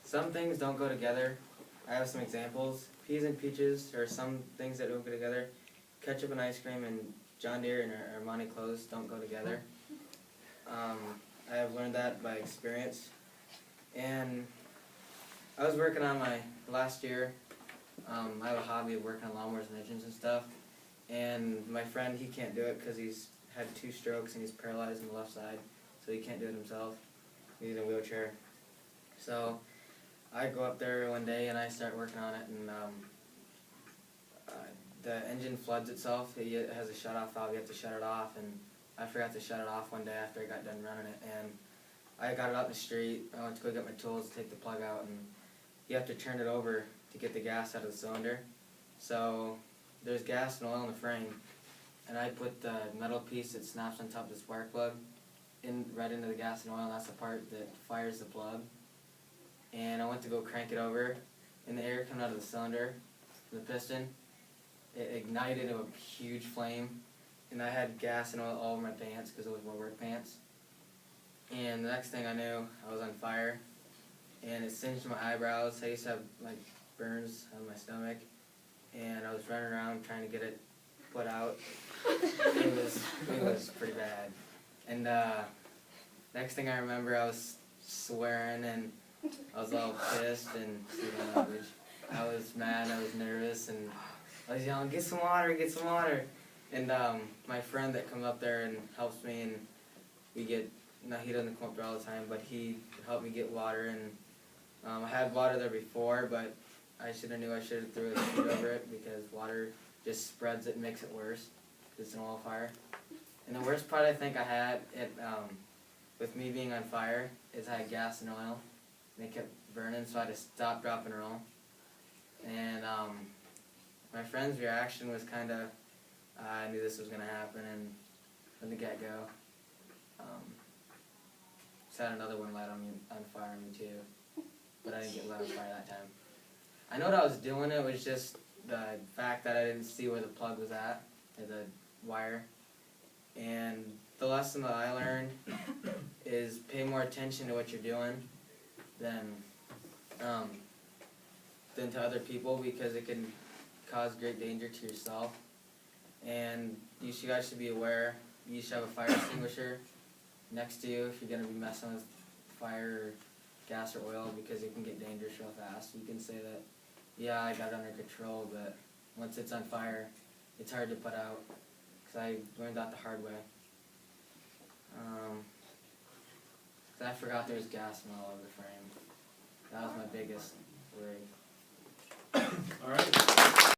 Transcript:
Some things don't go together. I have some examples. Peas and peaches are some things that don't go together. Ketchup and ice cream and John Deere and Armani clothes don't go together. I have learned that by experience. And I was working on my last year. I have a hobby of working on lawnmowers and engines and stuff. And my friend, he can't do it because he's had 2 strokes and he's paralyzed on the left side, so he can't do it himself. He's in a wheelchair. So I go up there one day and I start working on it, and the engine floods itself. It has a shut-off valve. You have to shut it off, and I forgot to shut it off one day after I got done running it. And I got it out in the street. I went to go get my tools to take the plug out, and you have to turn it over to get the gas out of the cylinder. So there's gas and oil in the frame, and I put the metal piece that snaps on top of the spark plug right into the gas and oil, and that's the part that fires the plug. And I went to go crank it over, and the air coming out of the cylinder, the piston, it ignited into a huge flame, and I had gas and oil all over my pants because it was my work pants. And the next thing I knew, I was on fire, and it singed my eyebrows. I used to have like burns on my stomach, and I was running around trying to get it put out. It was pretty bad. And next thing I remember, I was swearing, and I was all pissed and speaking language. I was mad, I was nervous, and I was yelling, "Get some water, get some water!" And my friend that comes up there and helps me, and we get, no, he doesn't come up there all the time, but he helped me get water. And I had water there before, but I should have knew I should have threw a sheet over it, because water just spreads it and makes it worse. It's an oil fire. And the worst part I think I had with me being on fire is I had gas and oil, and they kept burning, so I had to stop, drop, and roll. And my friend's reaction was kind of, I knew this was going to happen, and from the get-go, just had another one light on fire on me too, but I didn't get lit on fire that time. I know what I was doing. It was just the fact that I didn't see where the plug was at, or the wire. And the lesson that I learned is pay more attention to what you're doing than to other people, because it can cause great danger to yourself. And you guys should be aware. You should have a fire extinguisher next to you if you're going to be messing with fire or gas or oil, because it can get dangerous real fast. You can say that, yeah, I got it under control, but once it's on fire, it's hard to put out, because I learned that the hard way. I forgot there was gas all over the frame. That was my biggest